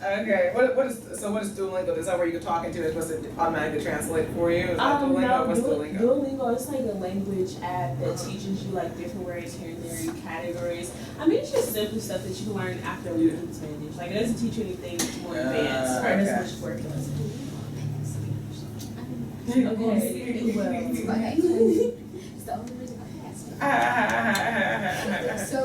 Okay. What is Duolingo? Is that where you're talking to? It's supposed to automatically translate for you? Is that Duolingo? No, What's Duolingo? Duolingo is like a language app that teaches you like different words here and there, categories. I mean, it's just simple stuff that you can learn after learning Spanish. Like, it doesn't teach you anything more advanced or as much work does. Okay, well. It's the only reason I asked.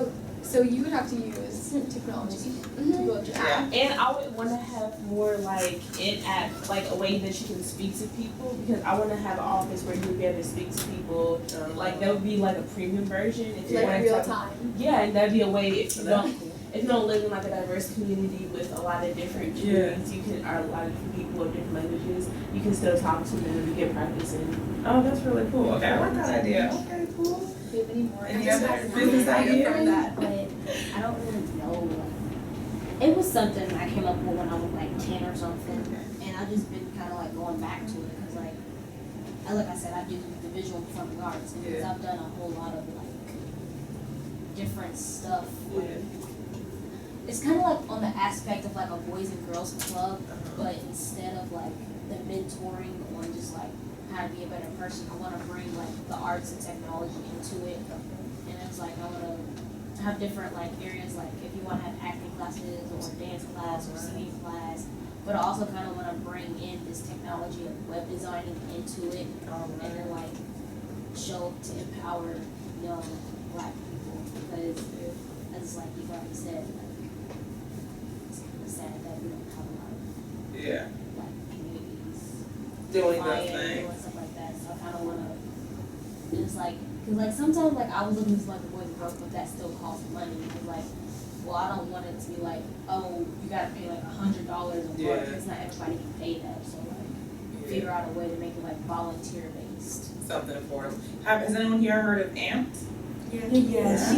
So you would have to use technology to build your app. And I would want to have more like in-app, like a way that you can speak to people, because I want to have an office where you would be able to speak to people. Like that would be like a premium version. If you Like real time. Yeah, and that'd be a way if you don't live in like a diverse community with a lot of different communities, you can, or a lot of different people of different languages, you can still talk to them and get practice in. Oh, that's really cool. Okay, I like that idea. Okay, cool. Do you have any more? Any other business ideas? But I don't really know. It was something I came up with when I was like 10 or something, and I've just been kind of like going back to it because like I said, I do the visual performing arts, and because I've done a whole lot of like different stuff. It's kind of like on the aspect of like a boys and girls club, but instead of like the mentoring on just like how to be a better person, I want to bring like the arts and technology into it, and it's like I want to have different like areas, like if you want to have acting classes or dance class or singing class, but I also kind of want to bring in this technology of web designing into it, and then like show to empower young Black people, because as like you've already said, like, it's kind of sad that we don't have a lot of Black communities Doing those doing things. stuff like that. So I kind of want to. It's like, cause like sometimes like I was looking at like the boys and girls, but that still costs money. Because like, well, I don't want it to be like, oh, you gotta pay like $100 a month. It's not everybody can pay that. So like, figure out a way to make it like volunteer based. Something affordable. Has anyone here heard of AMPed? Yes.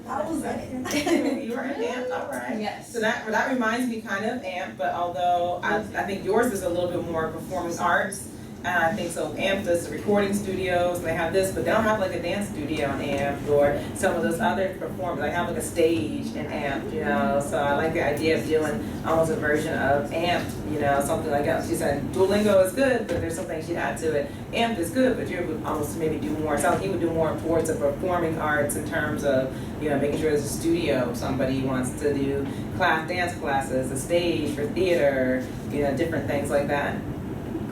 I was in it. You were in AMPed, all right. Yes. So that reminds me kind of AMP, but although I think yours is a little bit more performing arts. And I think so. AMP does the recording studios. They have this, but they don't have like a dance studio in AMP or some of those other performers. They have like a stage in AMP, you know. So I like the idea of doing almost a version of AMP, you know, something like that. She said Duolingo is good, but there's something she'd add to it. AMP is good, but you would almost maybe do more. So he would do more towards the performing arts in terms of, you know, making sure there's a studio. If somebody wants to do dance classes, a stage for theater, you know, different things like that.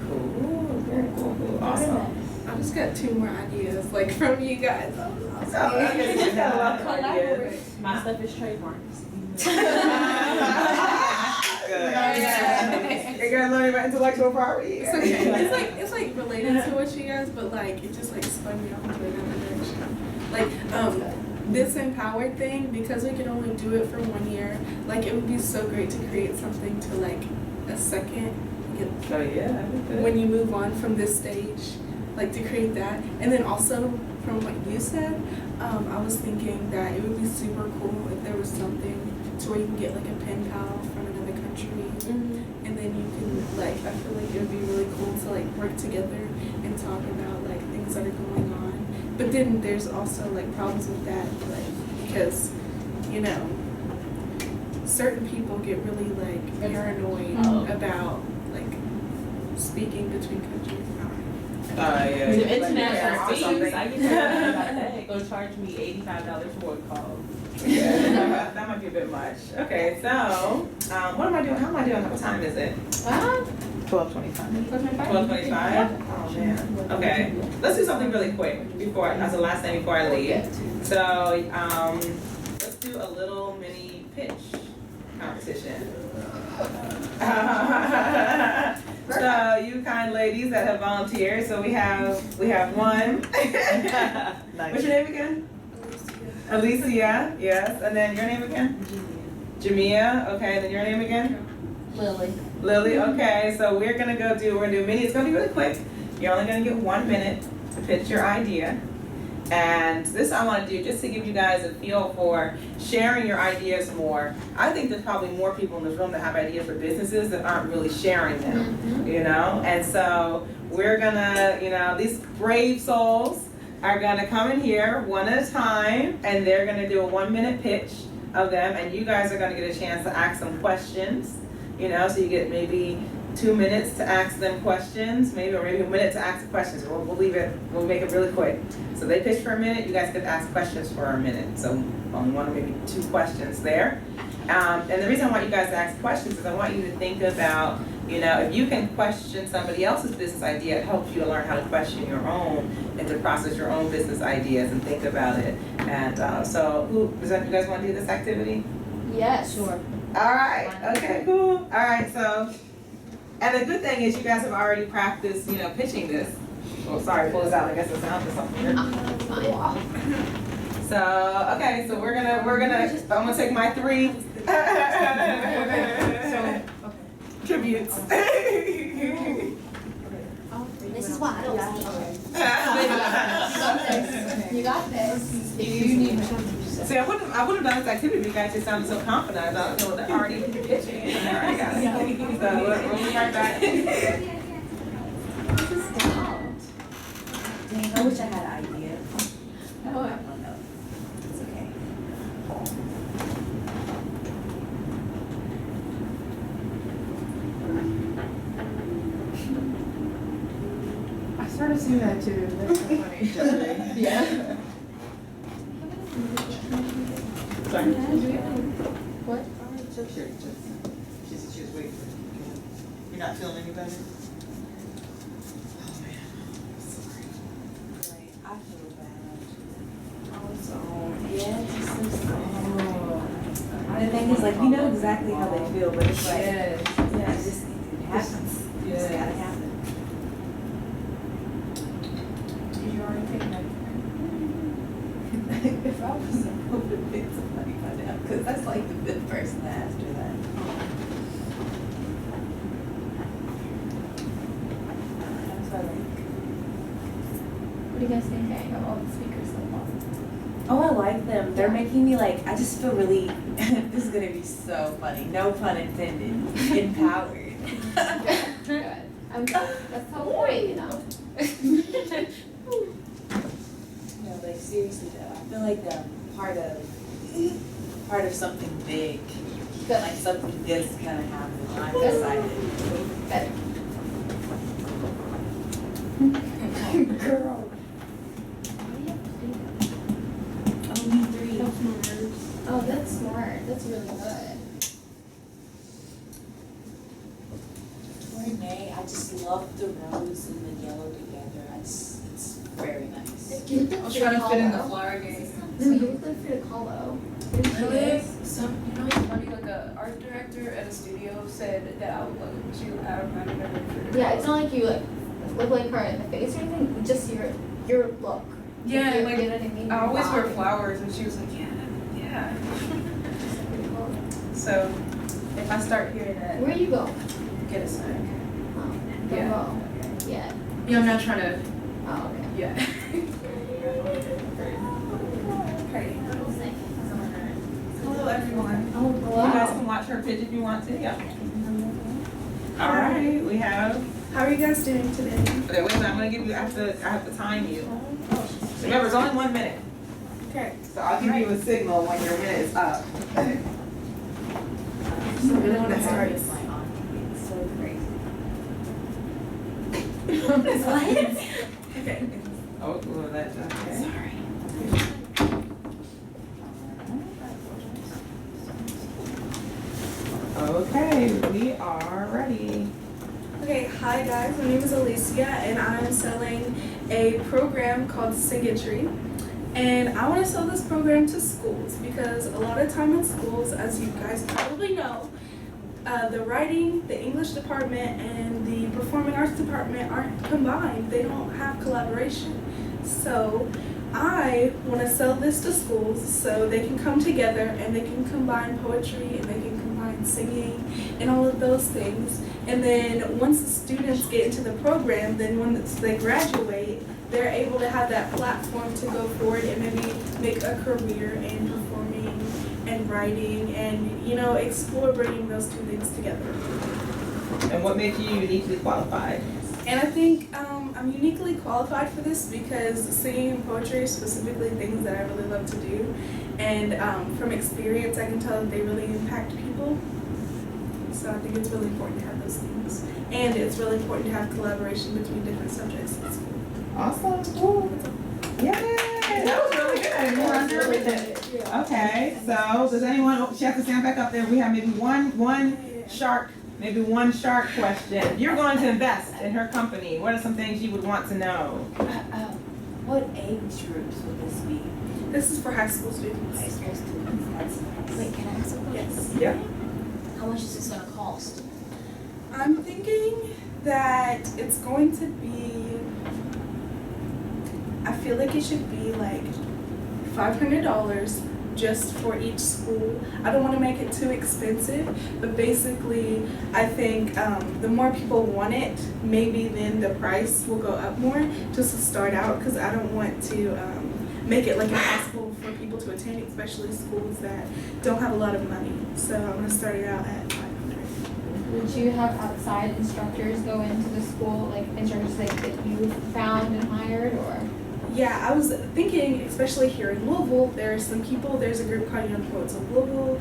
Cool. Very cool. Awesome. I just got 2 more ideas, like from you guys. My stuff is trademarks. You're gonna learn about intellectual property. It's okay. It's like related to what you guys, but like it just like spun me off into another direction. Like this empowered thing, because we can only do it for 1 year. Like it would be so great to create something to like a second. Oh yeah, that'd be good. When you move on from this stage, like to create that. And then also from what you said, I was thinking that it would be super cool if there was something to where you can get like a pen pal from another country, and then you can like, I feel like it would be really cool to like work together and talk about like things that are going on. But then there's also like problems with that, like because, you know, certain people get really like paranoid about speaking between countries. Yeah. The international fees, I can tell you about that. Go charge me $85 for a call. Yeah, that might be a bit much. Okay, so what am I doing? How am I doing? What time is it? 12:25. 12:25. Oh man. Okay, let's do something really quick before, as the last thing before I leave. So let's do a little mini pitch competition. So you kind ladies that have volunteered, so we have one. What's your name again? Alicia, yes. And then your name again? Jamia. Okay, then your name again? Lily, okay. So we're gonna do mini, it's gonna be really quick. You're only gonna get 1 minute to pitch your idea. And this I want to do just to give you guys a feel for sharing your ideas more. I think there's probably more people in this room that have ideas for businesses that aren't really sharing them, you know? And so we're gonna, you know, these brave souls are gonna come in here one at a time, and they're gonna do a 1 minute pitch of them, and you guys are gonna get a chance to ask some questions you know, so you get maybe 2 minutes to ask them questions, maybe, or maybe a minute to ask the questions. We'll leave it, we'll make it really quick. So they pitch for a minute, you guys could ask questions for a minute. So only one or maybe 2 questions there. And the reason I want you guys to ask questions is I want you to think about, you know, if you can question somebody else's business idea, it helps you to learn how to question your own and to process your own business ideas and think about it. And so you guys want to do this activity? Yes. Sure. All right, okay, cool. All right, so, and the good thing is you guys have already practiced, you know, pitching this. Oh, sorry, pull this out, I guess it's out or something here. So, okay, so I'm gonna take my 3 tributes. This is why I don't speak. You got this. You need See, I would have done this activity if you guys just sounded so confident. I thought, no, they're already pitching. I already got it. So we'll be right back. Dang, I wish I had an idea. Oh, No, it's okay. I started seeing that too. That's so funny. yeah. Sorry. What? She said she was waiting for it. You're not feeling any better? Oh man, sorry. Right, I feel bad. So, Yeah, it's just so sad. The thing is, like, you know exactly how they feel, but it's like, Yes. it just it happens. It just gotta happen. Did you already take that? If I was supposed to pick somebody by now, because that's like the 5th person to ask her that. That's what I like. What do you guys think of all the speakers so far? Oh, I like them. They're making me like, I just feel really, this is gonna be so funny, no pun intended, empowered. Good. That's the whole point, you know. No, like seriously though, I feel like they're part of something big. Good. Like something good's gonna happen. I'm excited. Better. Girl. Only 3. Oh, that's smart. That's really good. Renee, I just love the rose and the yellow together. It's very nice. You I was trying to fit in the flower game. No, you look good for the colo. Really? You know, it's funny, like a art director at a studio said that I would look I reminded her of Yeah, it's not like you look like her in the face or anything. Just your look. Yeah, you, like, you know what I mean? I always Your wear body. flowers, and she was like, yeah. Pretty cool. So, if I start hearing that, Where you go? get a snack. Oh, Yeah. go. Yeah. Yeah, I'm not trying to, Oh, okay. yeah. Hello, everyone. Oh, You guys wow. can watch her pitch if you want to, yeah. All right, we have, How are you guys doing today? okay, wait a minute, I'm gonna give you, I have to time you. Remember, it's only 1 minute, Okay. so I'll give you a signal when your minute is up. So really want to start is like on. It's so crazy. It's like, Okay. Oh, well, that's, okay. sorry. Okay, we are ready. Okay, hi guys, my name is Alicia and I'm selling a program called Singitry. And I want to sell this program to schools because a lot of time in schools, as you guys probably know, the writing, the English department, and the performing arts department aren't combined. They don't have collaboration. So I want to sell this to schools so they can come together and they can combine poetry and they can combine singing and all of those things. And then once the students get into the program, then once they graduate, they're able to have that platform to go forward and maybe make a career in performing and writing and, you know, explore bringing those 2 things together. And what makes you uniquely qualified? And I think I'm uniquely qualified for this because singing and poetry are specifically things that I really love to do. And from experience, I can tell that they really impact people. So So I think it's really important to have those things. And it's really important to have collaboration between different subjects in school. Awesome, cool. Yay, that was really good. We're under everything. Okay, so does anyone, oh, she has to stand back up there. We have maybe one shark question. You're going to invest in her company. What are some things you would want to know? What age groups would this be? This is for high school students. High school students. That's nice. Wait, can I ask a question? Yes. Yeah. How much is this gonna cost? I'm thinking that it's going to be, I feel like it should be like $500 just for each school. I don't want to make it too expensive, but basically I think the more people want it, maybe then the price will go up more just to start out, because I don't want to make it like impossible for people to attend, especially schools that don't have a lot of money. So I'm going to start it out at $500. Would you have outside instructors go into the school, like instructors like that you found and hired, or? Yeah, I was thinking, especially here in Louisville, there's some people, there's a group called Young Poets of Louisville.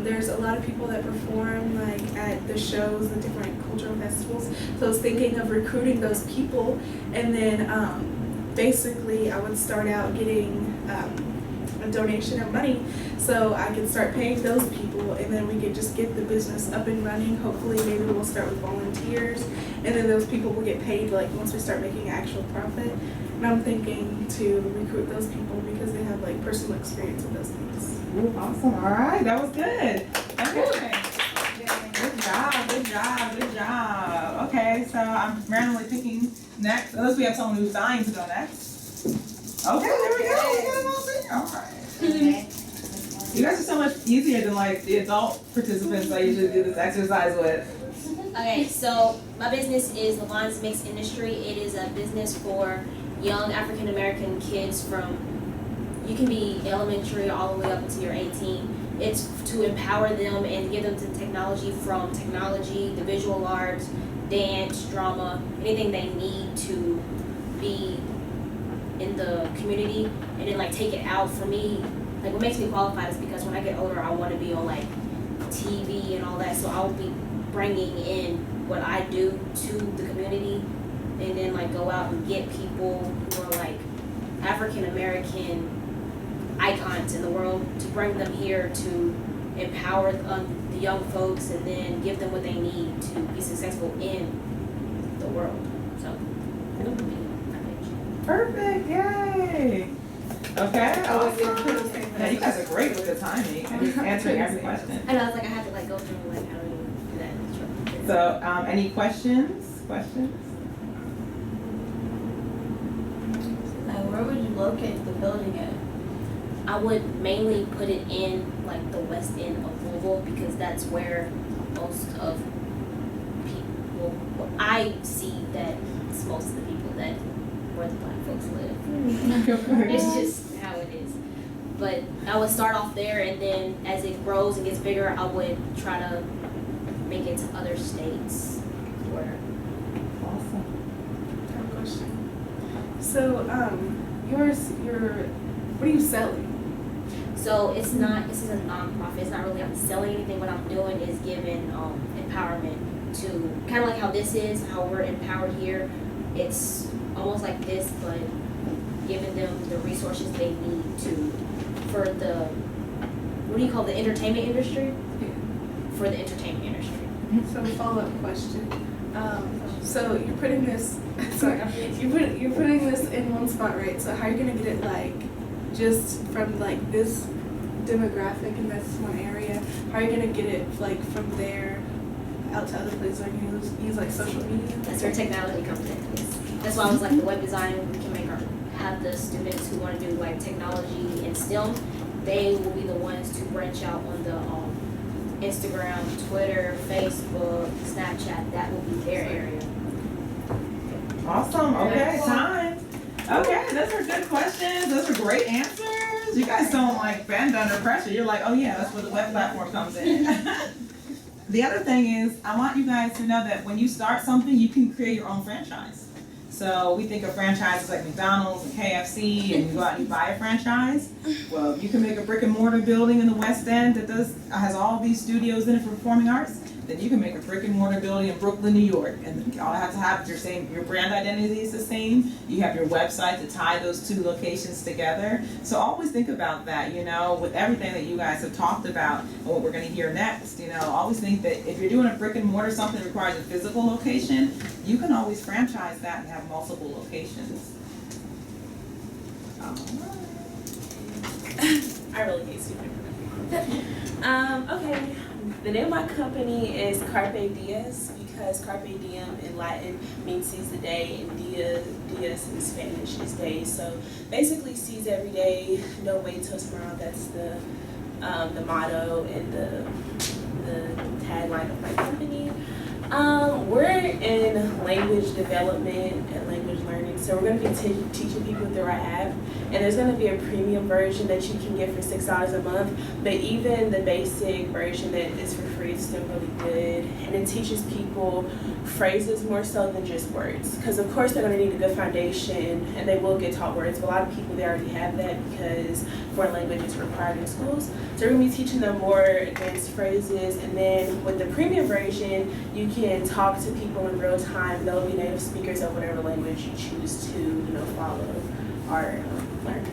There's a lot of people that perform like at the shows, the different cultural festivals. So I was thinking of recruiting those people, and then basically I would start out getting a donation of money so I could start paying those people, and then we could just get the business up and running. Hopefully maybe we'll start with volunteers, and then those people will get paid like once we start making actual profit. And I'm thinking to recruit those people because they have like personal experience with those things. Ooh, awesome. All right, that was good. Okay. Good job. Okay, so I'm randomly picking next, unless we have someone who's dying to go next. Okay, there we go. We got them all there. All right. Okay. You guys are so much easier than like the adult participants I usually do this exercise with. Okay, so my business is Levon's Mixed Industry. It is a business for young African American kids from, you can be elementary all the way up until you're 18. It's to empower them and give them the technology, from technology, the visual arts, dance, drama, anything they need to be in the community, and then like take it out. For me, like what makes me qualified is because when I get older, I want to be on like TV and all that, so I'll be bringing in what I do to the community, and then like go out and get people who are like African American icons in the world, to bring them here to empower the young folks, and then give them what they need to be successful in the world. So that would be my page. Perfect, yay. Okay, awesome. Yeah, you guys are great with the timing and just answering every question. I know, I was like, I have to like go through like how do you do that? So, any questions? Where would you locate the building at? I would mainly put it in like the west end of Louisville, because that's where most of people, well, I see that it's most of the people that where the black folks live. It's just how it is. But I would start off there, and then as it grows and gets bigger, I would try to make it to other states. Where Awesome. I have a question. So, what are you selling? So it's not, this is a nonprofit, it's not really, I'm selling anything. What I'm doing is giving empowerment to, kind of like how this is, how we're empowered here. It's almost like this, but giving them the resources they need to, for the, what do you call the entertainment industry? For the entertainment industry. So a follow-up question. So you're putting this, sorry, you're putting this in one spot, right? So how are you gonna get it like, just from like this demographic in this one area? How are you gonna get it like from there out to other places? Are you gonna use like social media? That's where technology comes in. That's why I was like the web design, we can make have the students who want to do like technology and STEM, they will be the ones to branch out on the Instagram, Twitter, Facebook, Snapchat. That will be their area. Awesome. Okay, time. Okay, those are good questions. Those are great answers. You guys don't like bend under pressure. You're like, oh yeah, that's where the web platform comes in. The other thing is, I want you guys to know that when you start something, you can create your own franchise. So we think of franchises like McDonald's and KFC, and you go out and you buy a franchise. Well, you can make a brick and mortar building in the West End that has all these studios in it for performing arts. then you can make a brick and mortar building in Brooklyn, New York, and all have to have your brand identity is the same. You have your website to tie those two locations together. So always think about that, you know, with everything that you guys have talked about and what we're gonna hear next, you know, always think that if you're doing a brick and mortar, something that requires a physical location, you can always franchise that and have multiple locations. I really hate speaking. Okay, the name of my company is Carpe Dias because Carpe Diem in Latin means seize the day, and dias in Spanish is days. So basically, seize every day, don't wait till tomorrow. That's the motto and the tagline of my company. We're in language development and language learning, so we're going to be teaching people through our app, and there's going to be a premium version that you can get for $6 a month, but even the basic version that is for free is still really good, and it teaches people phrases more so than just words, because of course they're going to need a good foundation, and they will get taught words, but a lot of people, they already have that because foreign language is required in schools, so we're going to be teaching them more advanced phrases, and then with the premium version, you can talk to people in real time. They'll be native speakers of whatever language you choose to, you know, follow or learn.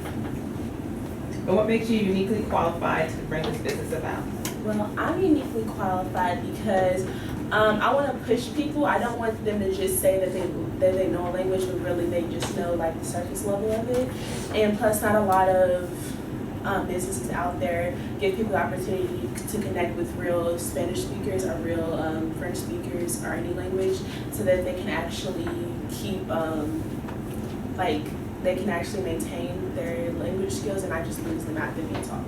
But what makes you uniquely qualified to bring this business about? Well, I'm uniquely qualified because I want to push people. I don't want them to just say that they know a language, but really they just know like the surface level of it. And plus, not a lot of businesses out there give people the opportunity to connect with real Spanish speakers or real French speakers or any language, so that they can actually keep they can actually maintain their language skills and not just lose them after being taught.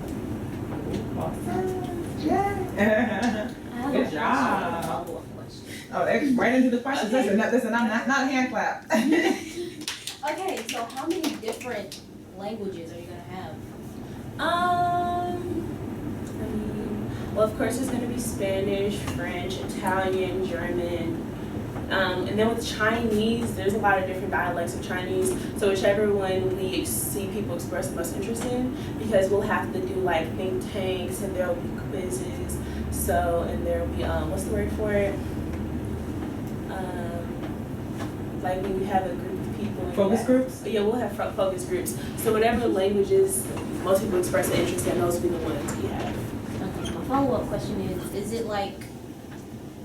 Awesome. Yeah. Good job. Follow-up question. Oh, they're right into the questions. Okay. Listen, I'm not a hand clap. Okay, so how many different languages are you gonna have? Well, of course, there's going to be Spanish, French, Italian, German, and then with Chinese, there's a lot of different dialects of Chinese. So whichever one we see people express the most interest in, because we'll have to do like think tanks, and there'll be quizzes. So, and there'll be what's the word for it? Like when you have a group of people. Focus groups? Yeah, we'll have focus groups. So whatever languages most people express an interest in, those will be the ones we have. Okay, my follow-up question is it like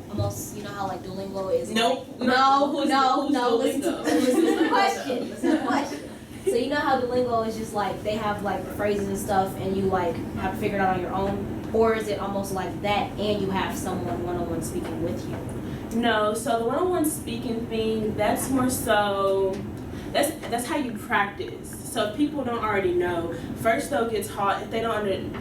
almost, you know how like Duolingo is? Nope. Like, no, Who's listen to Duolingo? the question. Listen to the question. So you know how Duolingo is just like, they have like the phrases and stuff and you like have to figure it out on your own? Or is it almost like that and you have someone one-on-one speaking with you? No, so the one-on-one speaking thing, that's more so, that's how you practice. So if people don't already know, first they'll get taught, if they don't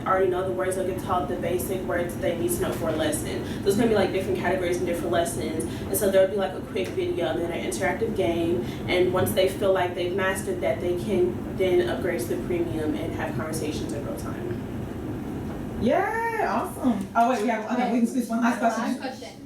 already know the words, they'll get taught the basic words that they need to know for a lesson. There's gonna be like different categories and different lessons. And so there'll be like a quick video and then an interactive game. And once they feel like they've mastered that, they can then upgrade to the premium and have conversations in real time. Yeah, awesome. Oh wait, we can squeeze one last question. Last question.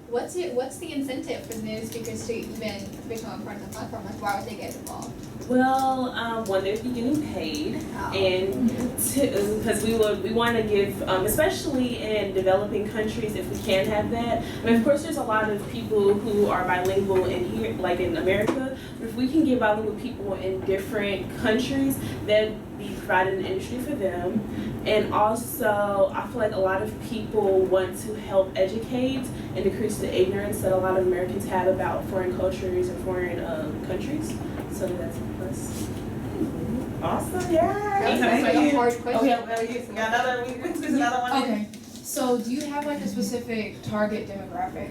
What's the incentive for the native speakers to even become a part of the platform? Like, why would they get involved? Well, one, they'd be getting paid, and two, because we want to give, especially in developing countries, if we can have that. I mean, of course, there's a lot of people who are bilingual in here, like in America. But if we can get bilingual people in different countries, that'd be providing an industry for them. And also, I feel like a lot of people want to help educate and decrease the ignorance that a lot of Americans have about foreign cultures and foreign countries. So that's a plus. Awesome, yeah. That was Thank like you. a hard Oh, question. we got another, we can squeeze another one in. Okay, so do you have like a specific target demographic?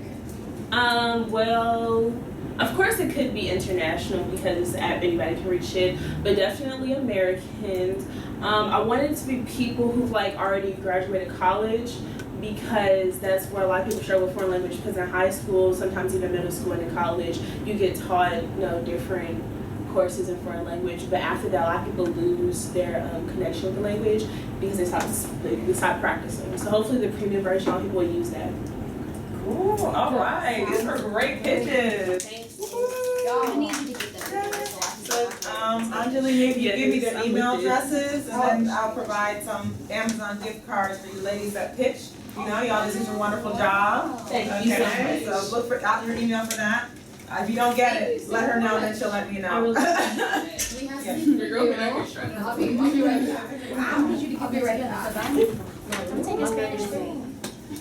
Well, of course it could be international because it's an app, anybody can reach it, but definitely Americans. I want it to be people who've like already graduated college, because that's where a lot of people struggle with foreign language, because in high school, sometimes even middle school and in college, you get taught, you know, different courses in foreign language, but after that, a lot of people lose their connection with the language because they stop practicing. So hopefully the premium version, a lot of people will use that. Cool, all right. These are great pitches. Thanks. I need you to get them together so I can So, Angelique, maybe you give me Yes, their I'm email with you. addresses, and then I'll provide some Amazon gift cards for you ladies that pitched. You know, y'all just did a wonderful job. Thank you so Okay, much. so look for out your email for that. If you don't get it, let her know, then she'll let me I know. really appreciate We have Yeah. some it. Your girl can extra. I'll be right back. I need you to I'll give be me right because back. I'm taking Spanish too.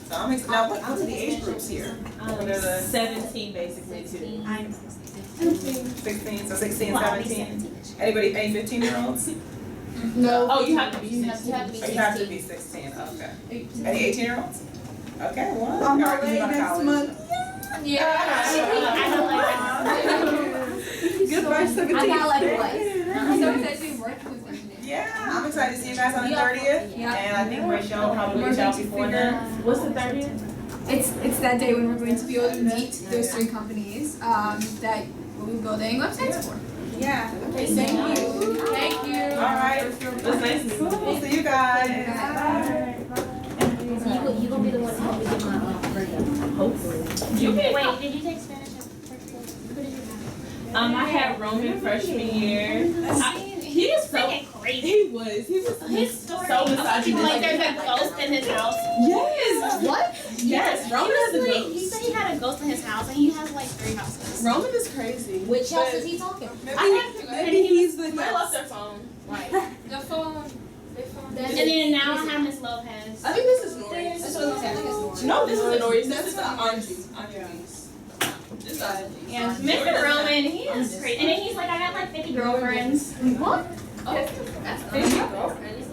So I'm excited. Now, what are the age groups here? What are the 17 basically too. I'm 16, so 16, Well, I'll be 17? Anybody, any 15-year-olds? No. Oh, you have to be You have to 16. Oh, you have to be 16, okay. Any 18-year-olds? Okay, well. On my all right, way you go to next college. month. I know like Goodbye, 17. I got like what? I'm so excited to be working with engineers. Yeah, I'm excited to see you guys on the Yeah. 30th. Yeah. And I think Rachel will probably reach out before then. What's the 30th? It's that day when we're going to be able to meet those three companies that we'll be building websites for. Yeah. Okay, thank you. Thank you. All right. That's nice to see We'll you. see you guys. Bye. You gonna be the one to help me get my grade. Hopefully. You can Wait, did you take Spanish at first grade? What did you have? I had Roman freshman year. He was so crazy. he was His story. so misogynistic. Like there's a ghost in his house. Yes. What? Yes. Roman is a He ghost. said he had a ghost in his house and he has like 3 houses. Roman is crazy. Which house is he talking? Maybe he's the. They lost their phone. The phone. And then now I have Miss Lopez. I think this is Nori's. That's what I think it's Nori. No, this is Nori's. This is Anju's. This is Anju's. Yeah, Mr. Roman, he is crazy. And then he's like, I got like 50 girlfriends. What? Oh, that's Fifty girlfriends.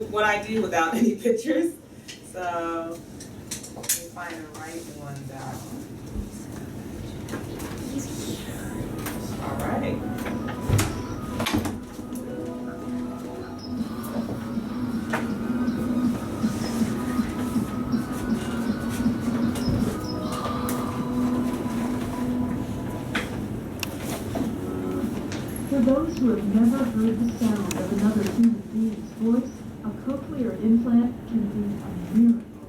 What I do without any pictures. So let me find the right one down. All right. For those who have never heard the sound of another human being's voice, a cochlear implant can be a miracle.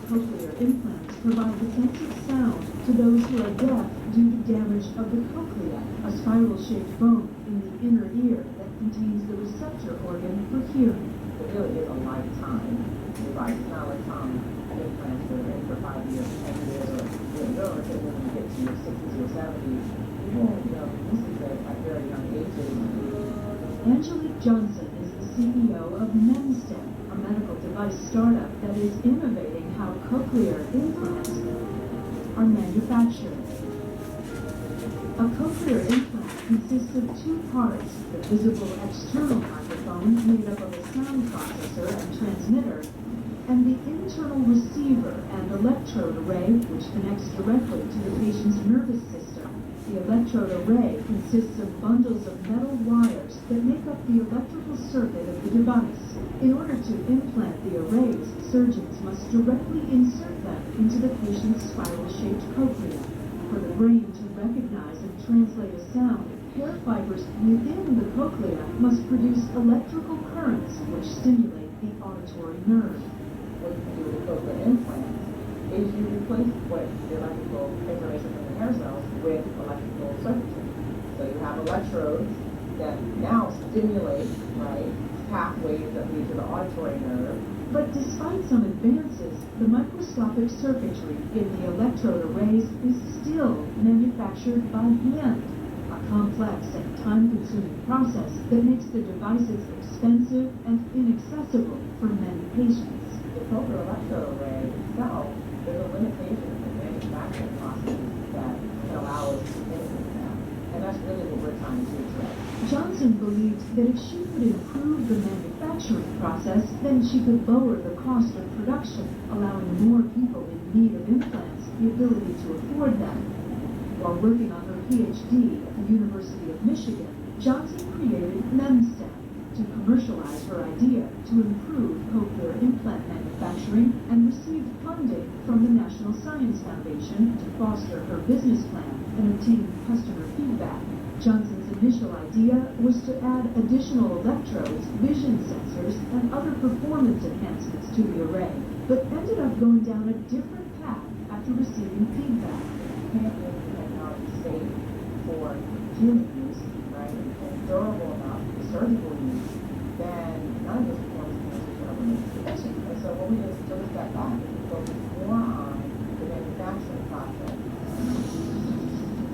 Cochlear implants provide the sense of sound to those who are deaf due to damage of the cochlea, a spiral-shaped bone in the inner ear that contains the receptor organ for hearing. It really is a lifetime. device. It's not like some implants that are in for 5 years, 10 years, or they're okay when you get to your 60s or 70s. People, this is at very young ages. Angelique Johnson is the CEO of MemStem, a medical device startup that is innovating how cochlear implants are manufactured. A cochlear implant consists of two parts: the visible external microphone made up of a sound processor and transmitter, and the internal receiver and electrode array which connects directly to the patient's nervous system. The electrode array consists of bundles of metal wires that make up the electrical circuit of the device. In order to implant the arrays, surgeons must directly insert them into the patient's spiral-shaped cochlea. For the brain to recognize and translate a sound, hair fibers within the cochlea must produce electrical currents which stimulate the auditory nerve. What you can do with a cochlear implant is you replace what the electrical information from the hair cells with electrical circuitry. So you have electrodes that now stimulate, right, pathways that lead to the auditory nerve. But despite some advances, the microscopic circuitry in the electrode arrays is still manufactured by hand, a complex and time-consuming process that makes the devices expensive and inaccessible for many patients. The cochlear electrode array itself, there's a limitation in the manufacturing process that can allow us to implement that. And that's really what we're trying to address. Johnson believed that if she could improve the manufacturing process, then she could lower the cost of production, allowing more people in need of implants the ability to afford them. While working on her PhD at the University of Michigan, Johnson created MemStem to commercialize her idea to improve cochlear implant manufacturing and received funding from the National Science Foundation to foster her business plan and obtain customer feedback. Johnson's initial idea was to add additional electrodes, vision sensors, and other performance enhancements to the array, but ended up going down a different path after receiving feedback. You can't make the technology safe for human use, right, and durable enough for surgical use, then none of those performance enhancements are ever made sufficient. And so what we did is took a step back and focus more on the manufacturing process.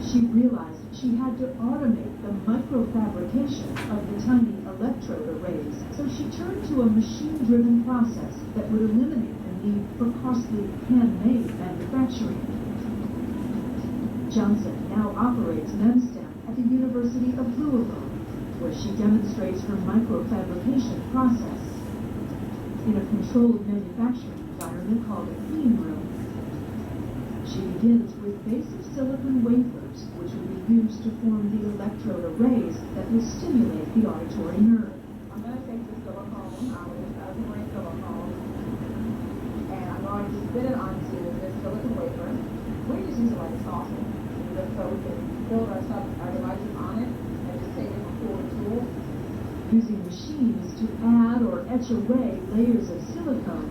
She realized she had to automate the microfabrication of the tiny electrode arrays, so she turned to a machine-driven process that would eliminate the need for costly handmade manufacturing. Johnson now operates MemStem at the University of Louisville, where she demonstrates her microfabrication process. In a controlled manufacturing environment called a clean room, she begins with basic silicon wafers, which will be used to form the electrode arrays that will stimulate the auditory nerve. I'm going to take this silicone, that's a green silicone, and I'm going to spin it onto this silicon wafer. We just use it like a sausage, just so we can build our devices on it and just take it from tool to tool. Using machines to add or etch away layers of silicone,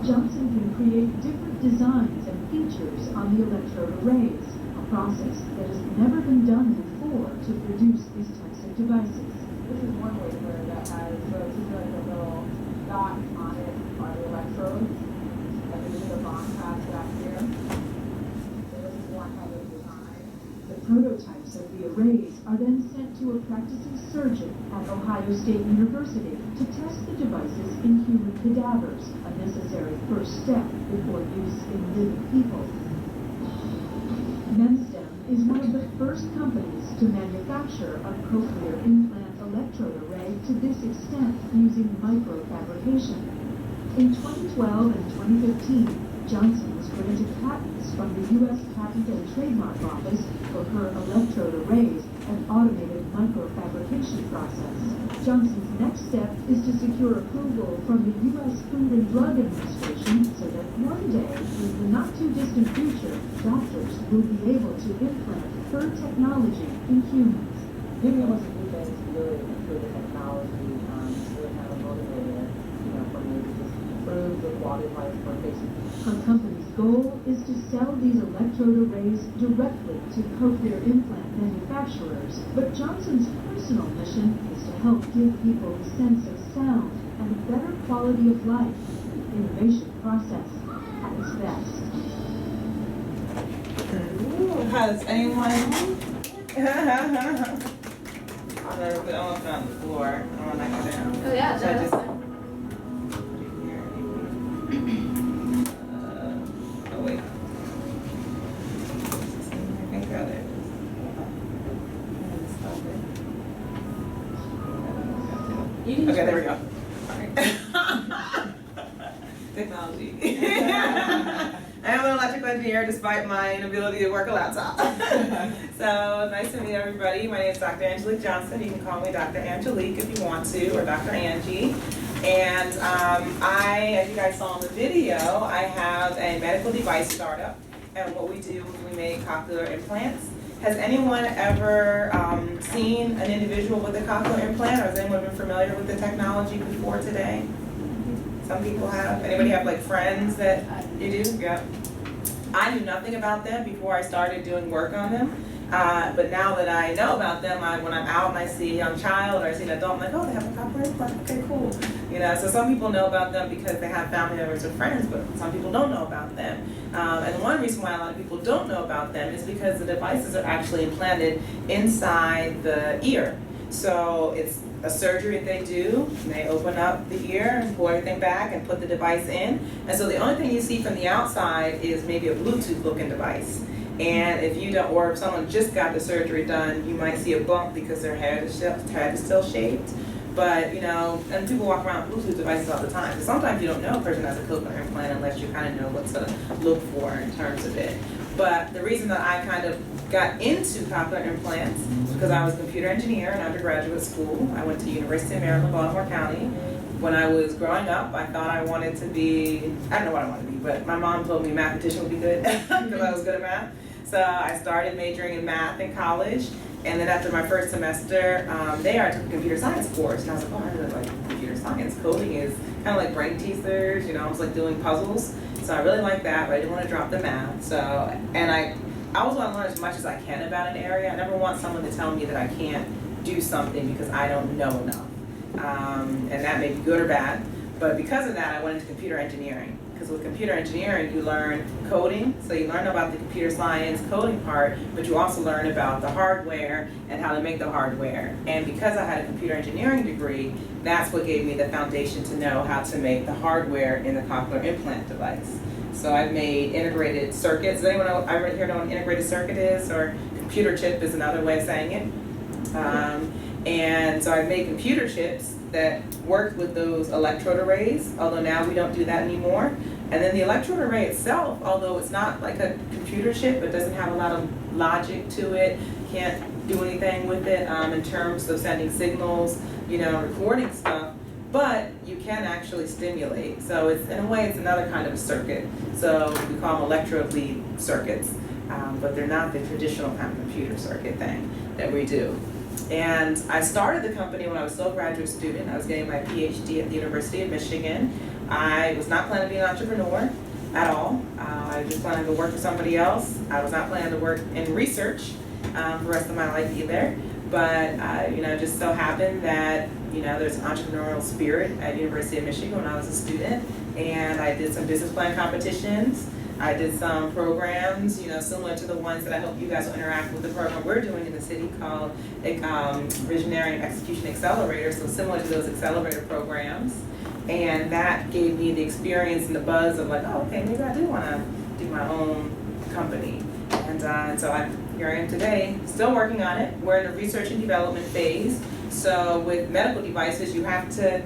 Johnson can create different designs and features on the electrode arrays, a process that has never been done before to produce these types of devices. This is one wafer that has just like a little dot on it are the electrodes, and this is the bond pass back here. So this is one kind of design. The prototypes of the arrays are then sent to a practicing surgeon at Ohio State University to test the devices in human cadavers, a necessary first step before use in living people. MemStem is one of the first companies to manufacture a cochlear implant electrode array to this extent using microfabrication. In 2012 and 2015, Johnson was granted patents from the U.S. Patent and Trademark Office for her electrode arrays and automated microfabrication process. Johnson's next step is to secure approval from the U.S. Food and Drug Administration so that one day, in the not-too-distant future, doctors will be able to implant her technology in humans. Giving us a new things to really improve the technology, really kind of motivator, for me to just improve the quality of life for patients. Our company's goal is to sell these electrode arrays directly to cochlear implant manufacturers, but Johnson's personal mission is to help give people a sense of sound and a better quality of life. Innovation process at its best. Has anyone? I'm gonna put on the floor. I want to knock it down. Oh yeah, So I just. that's Oh wait. I think got it. You can Okay, there we go. Technology. I am an electrical engineer despite my inability to work a laptop. So nice to meet everybody. My name is Dr. Angelique Johnson. You can call me Dr. Angelique if you want to, or Dr. Angie. And as you guys saw in the video, I have a medical device startup. And what we do is we make cochlear implants. Has anyone ever seen an individual with a cochlear implant, or has anyone been familiar with the technology before today? Some people have. Anybody have like friends that you do? Yeah. I knew nothing about them before I started doing work on them. But now that I know about them, when I'm out and I see a young child or I see an adult, I'm like, oh, they have a cochlear implant. Okay, cool. You know, so some people know about them because they have family members or friends, but some people don't know about them. And one reason why a lot of people don't know about them is because the devices are actually implanted inside the ear. So it's a surgery that they do, and they open up the ear and pull everything back and put the device in. And so the only thing you see from the outside is maybe a Bluetooth looking device. And if you don't, or if someone just got the surgery done, you might see a bump because their head is still shaped. But, you know, and people walk around with Bluetooth devices all the time. So sometimes you don't know a person has a cochlear implant unless you kind of know what to look for in terms of it. But the reason that I kind of got into cochlear implants was because I was a computer engineer in undergraduate school. I went to University of Maryland, Baltimore County. When I was growing up, I thought I wanted to be, I don't know what I wanted to be, but my mom told me a mathematician would be good because I was good at math. So I started majoring in math in college. And then after my first semester there, I took a computer science course. And I was like, oh, I really like computer science. Coding is kind of like brain teasers, you know, I was like doing puzzles. So I really liked that, but I didn't want to drop the math. So, and I always want to learn as much as I can about an area. I never want someone to tell me that I can't do something because I don't know enough. And that may be good or bad. But because of that, I went into computer engineering. Because with computer engineering, you learn coding. So you learn about the computer science coding part, but you also learn about the hardware and how to make the hardware. And because I had a computer engineering degree, that's what gave me the foundation to know how to make the hardware in the cochlear implant device. So I've made integrated circuits. Does anyone here know what an integrated circuit is? Or computer chip is another way of saying it. And so I've made computer chips that worked with those electrode arrays, although now we don't do that anymore. And then the electrode array itself, although it's not like a computer chip, it doesn't have a lot of logic to it, can't do anything with it in terms of sending signals, you know, recording stuff, but you can actually stimulate. So it's, in a way, it's another kind of a circuit. So we call them electrode lead circuits, but they're not the traditional kind of computer circuit thing that we do. And I started the company when I was still a graduate student. I was getting my PhD at the University of Michigan. I was not planning to be an entrepreneur at all. I just planning to work for somebody else. I was not planning to work in research for the rest of my life either. But you know, just so happened that, you know, there's an entrepreneurial spirit at University of Michigan when I was a student. And I did some business plan competitions. I did some programs, you know, similar to the ones that I hope you guys will interact with the program we're doing in the city called Visionary and Execution Accelerator, so similar to those accelerator programs. And that gave me the experience and the buzz of like, oh, okay, maybe I do want to do my own company. And so here I am today, still working on it. We're in the research and development phase. So with medical devices, you have to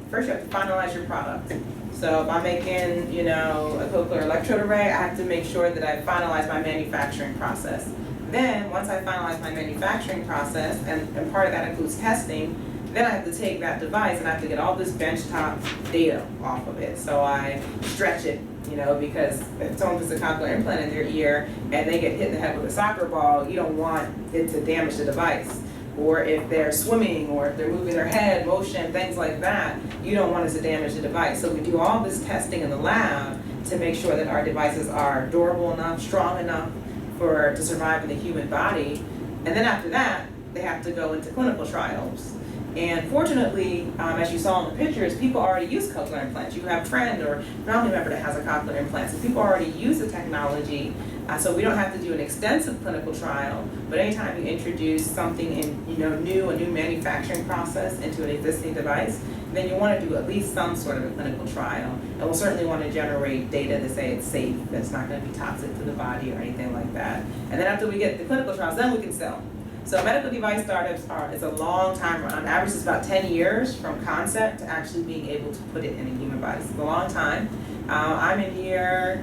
first you have to finalize your product. So if I'm making, you know, a cochlear electrode array, I have to make sure that I finalize my manufacturing process. Then, once I finalize my manufacturing process, and part of that includes testing, then I have to take that device and I have to get all this benchtop data off of it. So I stretch it, you know, because if someone puts a cochlear implant in their ear and they get hit in the head with a soccer ball, you don't want it to damage the device. or if they're swimming, or if they're moving their head, motion, things like that, you don't want it to damage the device. So we do all this testing in the lab to make sure that our devices are durable enough, strong enough to survive in the human body. And then after that, they have to go into clinical trials. And fortunately, as you saw in the pictures, people already use cochlear implants. You have a friend or family member that has a cochlear implant. So people already use the technology, so we don't have to do an extensive clinical trial. But anytime you introduce something in, new, a new manufacturing process into an existing device, then you want to do at least some sort of a clinical trial. And we'll certainly want to generate data to say it's safe, that it's not going to be toxic to the body or anything like that. And then after we get the clinical trials, then we can sell. So medical device startups it's a long time. On average, it's about 10 years from concept to actually being able to put it in a human body. So it's a long time. I'm in year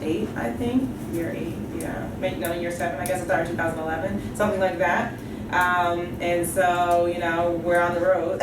8, I think. Year 8, yeah. Maybe year 7. I guess I started in 2011, something like that. And so, we're on the road.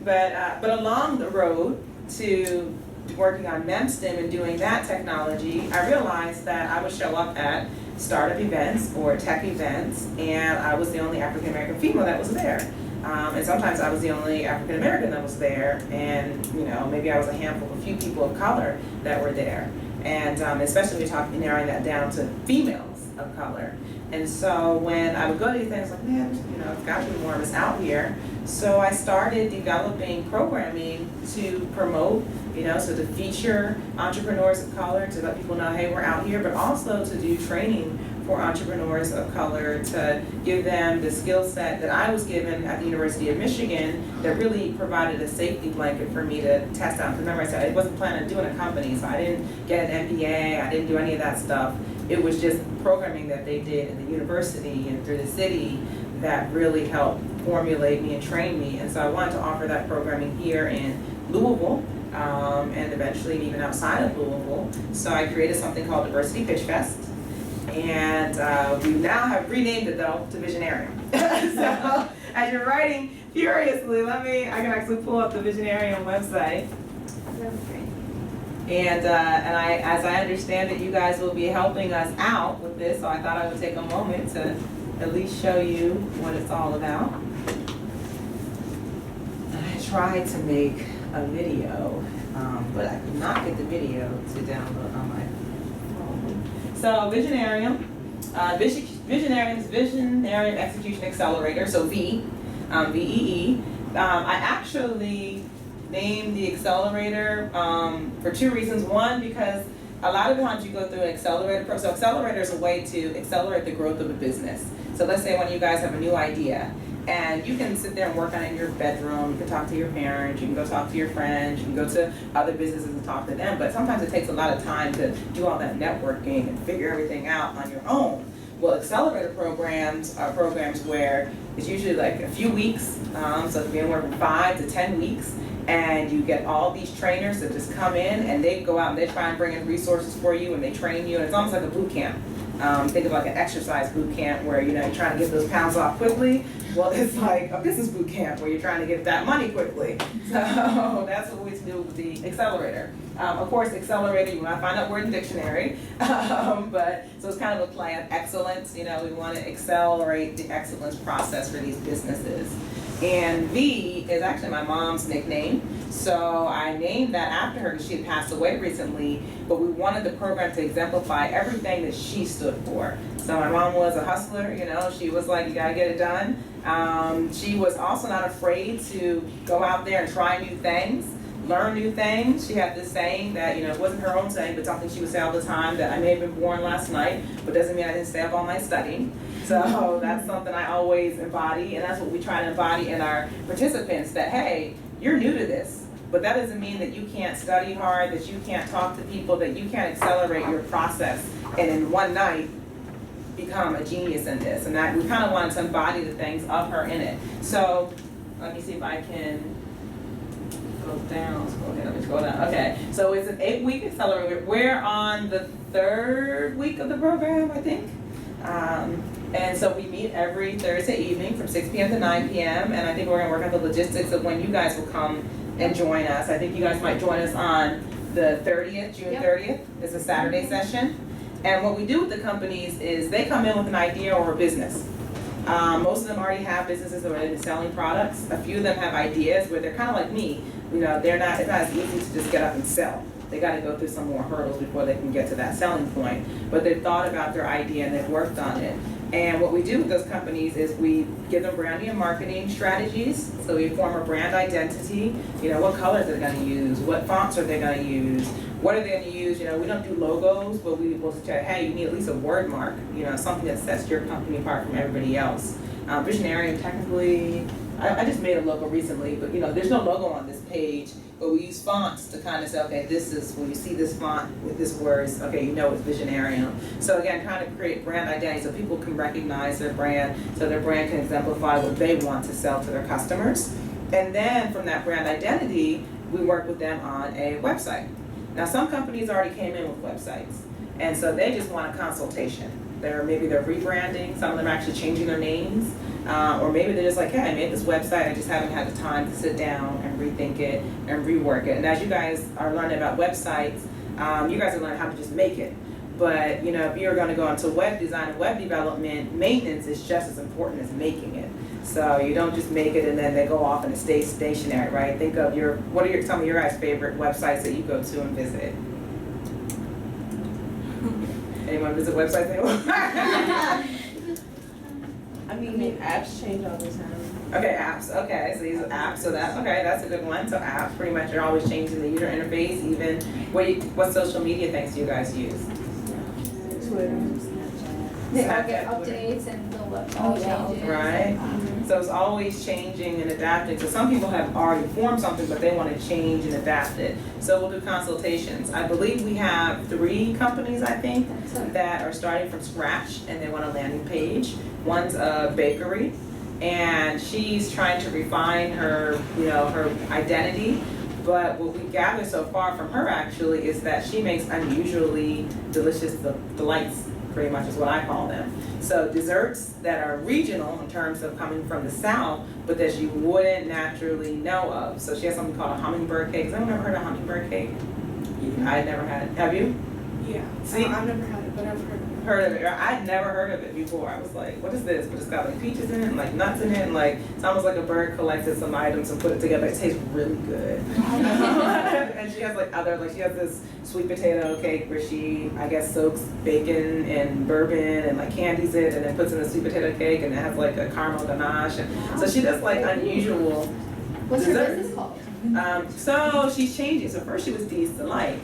But along the road to working on MemStim and doing that technology, I realized that I would show up at startup events or tech events, and I was the only African American female that was there. And sometimes I was the only African American that was there, and maybe I was a handful of few people of color that were there. And especially when you're narrowing that down to females of color. And so when I would go to these things, like, man, it's got to be more of us out here. So I started developing programming to promote, so to feature entrepreneurs of color, to let people know, hey, we're out here, but also to do training for entrepreneurs of color, to give them the skill set that I was given at the University of Michigan that really provided a safety blanket for me to test out. Remember, I said I wasn't planning on doing a company, so I didn't get an MBA, I didn't do any of that stuff. It was just programming that they did in the university and through the city that really helped formulate me and train me. And so I wanted to offer that programming here in Louisville, and eventually even outside of Louisville. So I created something called Diversity Pitch Fest. And we now have renamed it though to Visionarium. So as you're writing furiously, I can actually pull up the Visionarium website. And as I understand it, you guys will be helping us out with this, so I thought I would take a moment to at least show you what it's all about. I tried to make a video, but I could not get the video to download on my phone. So Visionarium, Visionarium's Visionarium Execution Accelerator, so V, VEE. I actually named the accelerator for 2 reasons. One, because a lot of times you go through an accelerator. So accelerator is a way to accelerate the growth of a business. So let's say when you guys have a new idea, and you can sit there and work on it in your bedroom, you can talk to your parents, you can go talk to your friends, you can go to other businesses and talk to them, but sometimes it takes a lot of time to do all that networking and figure everything out on your own. Well, accelerator programs are programs where it's usually like a few weeks, so it can be anywhere from 5 to 10 weeks, and you get all these trainers that just come in and they go out and they try and bring in resources for you and they train you, and it's almost like a boot camp. Think of like an exercise boot camp where you're trying to get those pounds off quickly. Well, it's like a business boot camp where you're trying to get that money quickly. So that's what we do with the accelerator. Of course, accelerator, you want to find that word in the dictionary. But so it's kind of a play on excellence. We want to accelerate the excellence process for these businesses. And V is actually my mom's nickname. So I named that after her because she had passed away recently, but we wanted the program to exemplify everything that she stood for. So my mom was a hustler, she was like, you gotta get it done. She was also not afraid to go out there and try new things, learn new things. She had this saying that, it wasn't her own saying, but something she would say all the time, that I may have been born last night, but doesn't mean I didn't stay up all night studying. So that's something I always embody, and that's what we try to embody in our participants, that, hey, you're new to this, but that doesn't mean that you can't study hard, that you can't talk to people, that you can't accelerate your process, and in one night, become a genius in this. And that we kind of wanted to embody the things of her in it. So let me see if I can go down, scroll down. Okay, so it's an 8-week accelerator. We're on the 3rd week of the program, I think. And so we meet every Thursday evening from 6 p.m. to 9 p.m. And I think we're gonna work out the logistics of when you guys will come and join us. I think you guys might join us on the 30th, June 30th. It's a Saturday session. And what we do with the companies is they come in with an idea or a business. Most of them already have businesses that are selling products. A few of them have ideas where they're kind of like me. You know, it's not as easy to just get up and sell. They got to go through some more hurdles before they can get to that selling point. But they've thought about their idea and they've worked on it. And what we do with those companies is we give them branding and marketing strategies. So we form a brand identity. You know, what colors are they going to use? What fonts are they going to use? What are they going to use? You know, we don't do logos, but we will say, hey, you need at least a word mark. You know, something that sets your company apart from everybody else. Visionarium, technically, I just made a logo recently, but you know, there's no logo on this page. But we use fonts to kind of say, okay, this is, when you see this font with this words, okay, you know it's Visionarium. So again, trying to create brand identity so people can recognize their brand, so their brand can exemplify what they want to sell to their customers. And then from that brand identity, we work with them on a website. Now some companies already came in with websites, and so they just want a consultation. Maybe they're rebranding, some of them are actually changing their names, or maybe they're just like, hey, I made this website, I just haven't had the time to sit down and rethink it and rework it. And as you guys are learning about websites, you guys are learning how to just make it. But you know, if you're going to go into web design and web development, maintenance is just as important as making it. So you don't just make it and then they go off and it stays stationary, right? Think of what are some of your guys' favorite websites that you go to and visit? Anyone visit websites anymore? I mean, apps change all the time. Okay, apps. Okay, so these are apps. So that's a good one. So apps, pretty much, you're always changing the user interface. Even what social media things do you guys use? Twitter. They all get updates and they'll all changes. Right. So it's always changing and adapting. So some people have already formed something, but they want to change and adapt it. So we'll do consultations. I believe we have 3 companies, I think, that are starting from scratch and they want a landing page. One's a bakery, and she's trying to refine her, you know, her identity. But what we gather so far from her actually is that she makes unusually delicious delights, pretty much is what I call them. So desserts that are regional in terms of coming from the South, but that you wouldn't naturally know of. So she has something called a hummingbird cake. Has anyone ever heard of hummingbird cake? Yeah. I had never had it. Have you? Yeah. See? I've never had it, but I've heard of it. Heard of it. I'd never heard of it before. I was like, what is this? But it's got like peaches in it and like nuts in it, and like it's almost like a bird collected some items and put it together. It tastes really good. And she has she has this sweet potato cake where she, I guess, soaks bacon and bourbon and like candies it and then puts in the sweet potato cake, and it has like a caramel ganache. And so she does like unusual What's her desserts. business called? So she's changing. So first she was Dee's Delight.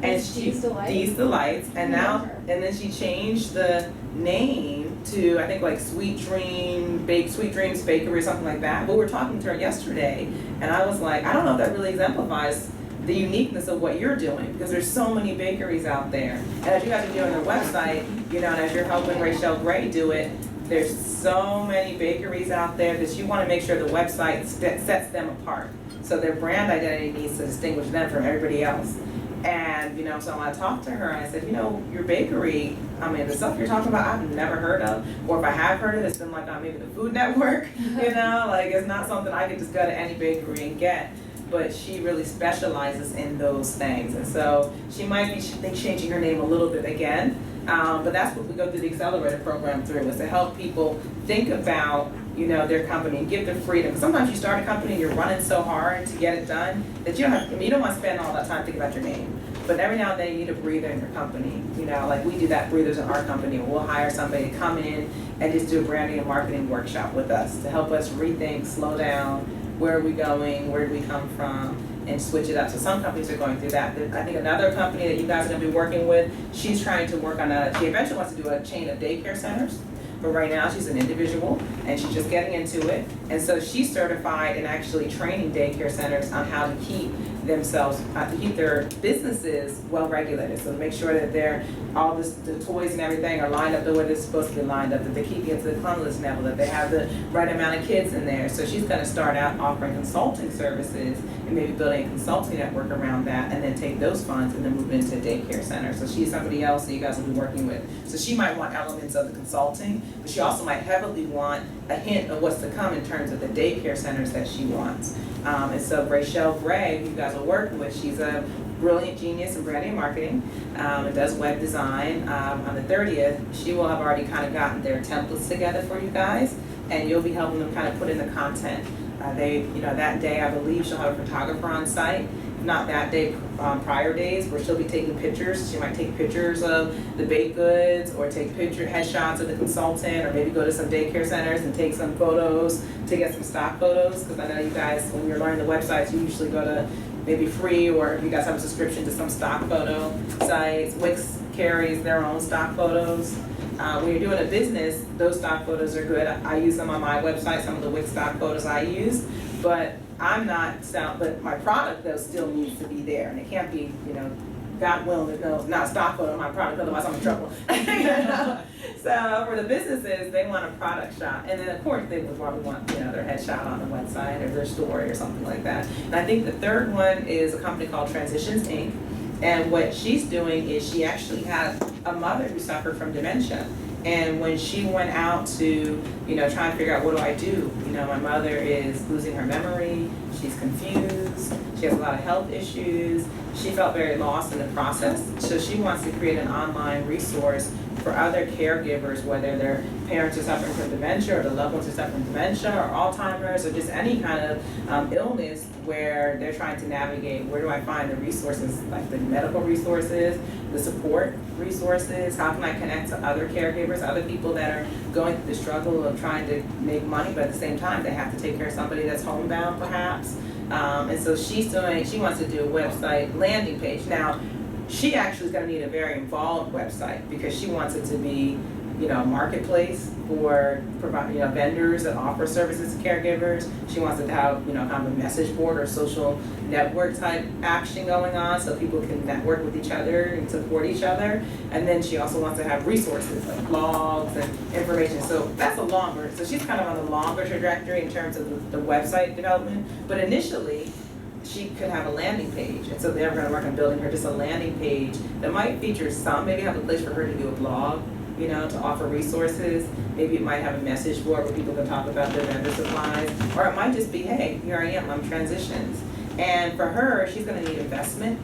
And Dee's Delight? Dee's Delights, and then she changed the name to, I think, like Sweet Dreams Bakery or something like that. But we were talking to her yesterday, and I was like, I don't know if that really exemplifies the uniqueness of what you're doing, because there's so many bakeries out there. And as you guys are doing their website, you know, and as you're helping Rachel Gray do it, there's so many bakeries out there that you want to make sure the website sets them apart. So their brand identity needs to distinguish them from everybody else. And, you know, so when I talked to her, I said, you know, your bakery, I mean, the stuff you're talking about, I've never heard of. Or if I have heard of it, it's been like on maybe the Food Network, you know, like it's not something I could just go to any bakery and get. But she really specializes in those things. And so she might be changing her name a little bit again. But that's what we go through the Accelerator program through, is to help people think about, you know, their company and give them freedom. Because sometimes you start a company and you're running so hard to get it done that you don't want to spend all that time thinking about your name. But every now and then you need a breather in your company. You know, like we do that breathers in our company. We'll hire somebody to come in and just do a branding and marketing workshop with us to help us rethink, slow down, where are we going, where do we come from, and switch it up. So some companies are going through that. I think another company that you guys are going to be working with, she's trying to work on she eventually wants to do a chain of daycare centers. But right now she's an individual and she's just getting into it. And so she's certified in actually training daycare centers on how to keep their businesses well regulated. So to make sure that the toys and everything are lined up the way they're supposed to be lined up, that they keep it to the cleanliness level, that they have the right amount of kids in there. So she's going to start out offering consulting services and maybe building a consulting network around that, and then take those funds and then move into a daycare center. So she's somebody else that you guys will be working with. So she might want elements of the consulting, but she also might heavily want a hint of what's to come in terms of the daycare centers that she wants. And so Rachel Gray, who you guys are working with, she's a brilliant genius in branding and marketing, and does web design. On the 30th, she will have already kind of gotten their templates together for you guys. and you'll be helping them kind of put in the content. That day, I believe she'll have a photographer on site. Not that day, prior days, where she'll be taking pictures. She might take pictures of the baked goods, or take headshots of the consultant, or maybe go to some daycare centers and take some photos to get some stock photos. Because I know you guys, when you're learning the websites, you usually go to maybe free, or if you guys have a subscription to some stock photo sites. Wix carries their own stock photos. When you're doing a business, those stock photos are good. I use them on my website, some of the Wix stock photos I use, but but my product though still needs to be there, and it can't be, God willing, not a stock photo of my product, otherwise I'm in trouble. So for the businesses, they want a product shot, and then of course they would probably want, their headshot on the website or their story or something like that. And I think the third one is a company called Transitions Inc. And what she's doing is she actually had a mother who suffered from dementia. And when she went out to, try and figure out what do I do, my mother is losing her memory, she's confused, she has a lot of health issues, she felt very lost in the process. So she wants to create an online resource for other caregivers, whether their parents are suffering from dementia, or the loved ones are suffering from dementia, or Alzheimer's, or just any kind of illness where they're trying to navigate, where do I find the resources, like the medical resources, the support resources, how can I connect to other caregivers, other people that are going through the struggle of trying to make money, but at the same time they have to take care of somebody that's homebound perhaps. And so she wants to do a website landing page. Now, she actually is going to need a very involved website, because she wants it to be, a marketplace for vendors that offer services to caregivers. She wants it to have, kind of a message board or social network type action going on, so people can network with each other and support each other. And then she also wants to have resources like blogs and information. So that's so she's kind of on the longer trajectory in terms of the website development. But initially, she could have a landing page, and so they're going to work on building her just a landing page that might feature maybe have a place for her to do a blog, to offer resources. Maybe it might have a message board where people can talk about their vendor supplies, or it might just be, hey, here I am, I'm Transitions. And for her, she's going to need investment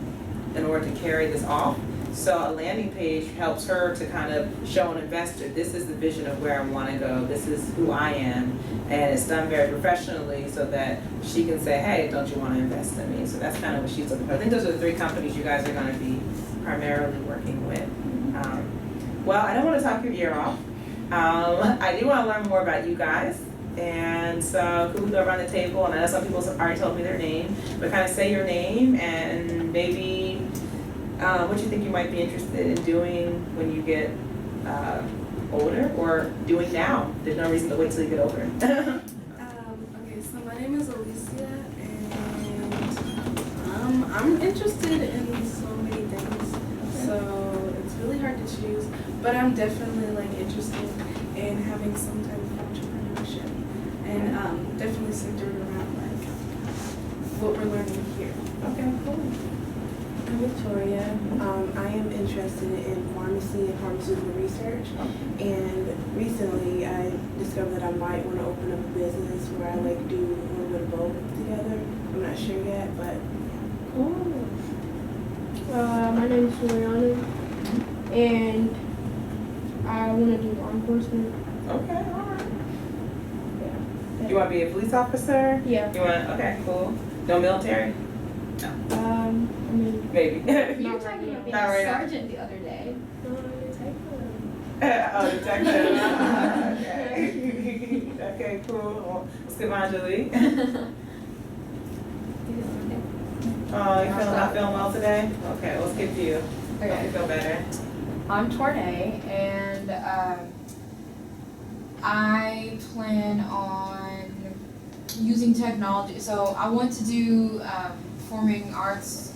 in order to carry this off. So a landing page helps her to kind of show an investor, this is the vision of where I want to go, this is who I am, and it's done very professionally so that she can say, hey, don't you want to invest in me? So that's kind of what she's looking for. I think those are the three companies you guys are going to be primarily working with. Well, I don't want to talk your ear off. I do want to learn more about you guys. And so could we go around the table? And I know some people have already told me their name, but kind of say your name and maybe what you think you might be interested in doing when you get older, or doing now. There's no reason to wait till you get older. Okay, so my name is Alicia, and I'm interested in so many things. So it's really hard to choose, but I'm definitely interested in having some type of entrepreneurship, and definitely centered around what we're learning here. Okay, cool. I'm Victoria. I am interested in pharmacy and pharmaceutical research, and recently I discovered that I might want to open up a business where I do a little bit of both together. I'm not sure yet, but cool. My name is Juliana, and I want to do law enforcement. Okay, all right. Yeah. You want to be a police officer? Yeah. You want? Okay, cool. No military? Maybe. You were talking about being a sergeant the other day. Oh, detective. Okay. Okay, cool. Well, let's give Angelique. Oh, you not feeling well today? Okay, let's get to you. Okay. Hope you feel better. I'm Tornay, and I plan on using technology. So I want to do performing arts,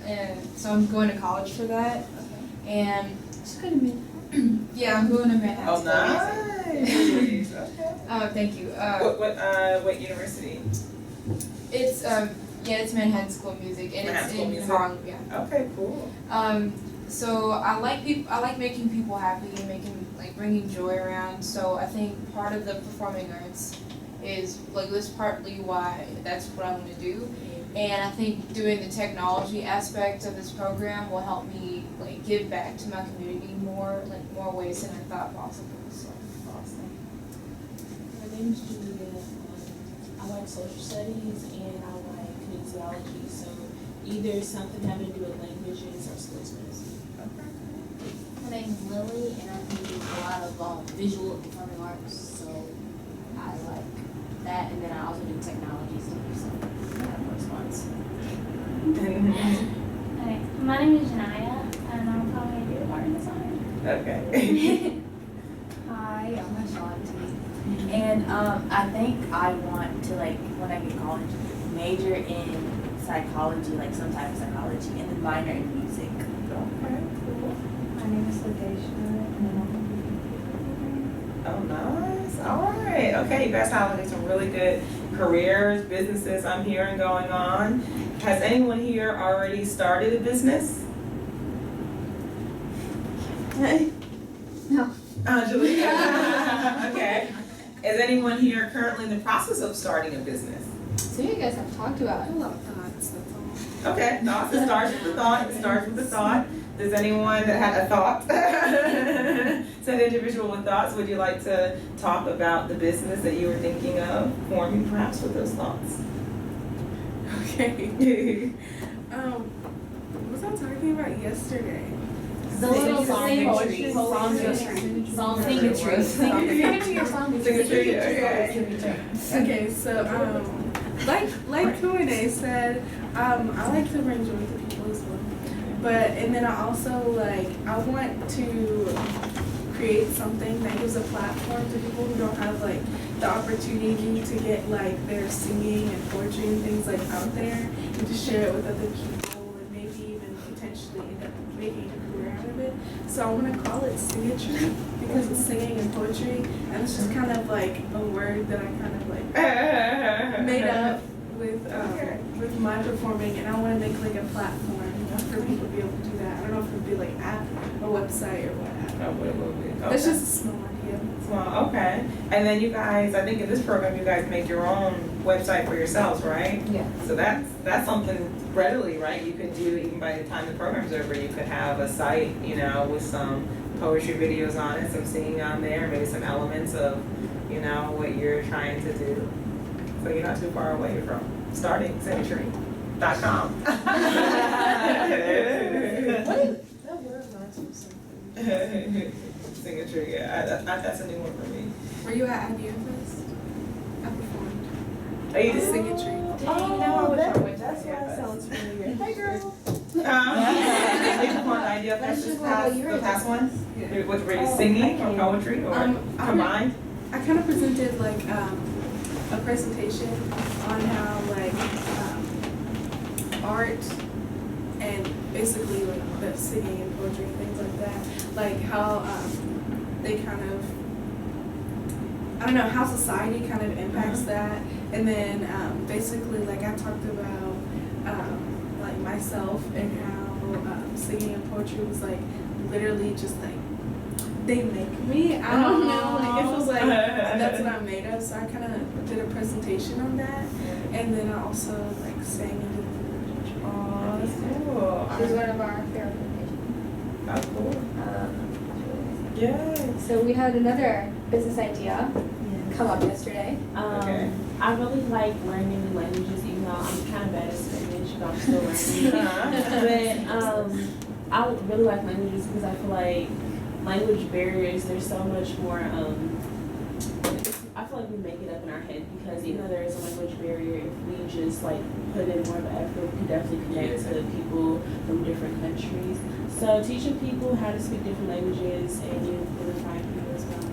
and so I'm going to college for that. Okay. And just go to Manhattan. Yeah, I'm going to Manhattan. Oh, nice. Okay. Thank you. What university? It's Manhattan School of Music, and Manhattan it's School in Music? Harlem. Yeah. Okay, cool. So I like making people happy and bringing joy around. So I think part of the performing arts is this partly why that's what I want to do. And I think doing the technology aspect of this program will help me give back to my community more ways than I thought possible. So My name is Julia. I like social studies and I like kinesiology, so either something having to do with languages or sports medicine. My name is Lily, and I do a lot of visual and performing arts, so I like that, and then I also do technology stuff, so that corresponds. Hi, my name is Janaya, and I'm probably do art and design. Okay. Hi, I'm Ashanti. And I think I want to, like, when I get to college, major in psychology, like some type of psychology, and then minor in music. Okay, cool. My name is Lakeisha, and Oh, nice. All right. Okay, you guys have like some really good careers, businesses I'm hearing going on. Has anyone here already started a business? No. Angelique? Okay. Is anyone here currently in the process of starting a business? So you guys have talked about A lot of thoughts, that's all. Okay, thoughts. It starts with the thought. It starts with the thought. Does anyone that had a thought? Said individual with thoughts, would you like to talk about the business that you were thinking of forming perhaps with those thoughts? Okay. What was I talking about yesterday? The little Singing Okay, so like Q&A said, I like to bring joy to people as well. But and then I also I want to create something that gives a platform to people who don't have the opportunity to get their singing and poetry and things out there, and to share it with other people and maybe even potentially end up making a career out of it. So I want to call it singitry because it's singing and poetry, and it's just kind of a word that I kind of made up with my performing, and I want to make a platform for people to be able to do that. I don't know if it would be app or website or what have you. That's just a small idea. Small, okay. And then you guys, I think in this program, you guys make your own website for yourselves, right? Yeah. So that's something readily, right? You could do even by the time the program's over. You could have a site, with some poetry videos on it, some singing on there, maybe some elements of, what you're trying to do. So you're not too far away from starting Symmetry.com. That word reminds me of something. Signature, yeah, that's a new one for me. Were you at Idea Fest? I performed. Are you The just singitry. That's why it sounds familiar. Hey girl. They performed Idea Fest this the past one? Yeah. Were you singing or poetry or combined? I kind of presented a presentation on how art and basically the singing and poetry and things like that, how they kind of, I don't know, how society kind of impacts that, and then basically I talked about myself and how singing and poetry was literally just they make me. I don't know. It feels that's what I'm made of. So I kind of did a presentation on that, and then I also sang and did the poetry. Oh, that's cool. She's one of our therapy That's cool. Yay. So we had another business idea come up yesterday. Okay. I really like learning new languages, even though I'm kind of bad at Spanish, but I'm still learning. But I really like languages because I feel like language barriers, there's so much more, I feel like we make it up in our head because even though there is a language barrier, if we just put in more of an effort, we can definitely connect to people from different countries. So teaching people how to speak different languages and really find people as well.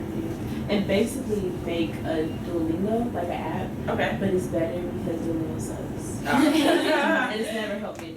And basically make a Duolingo, an app. Okay. But it's better because Duolingo sucks. And it's never helped me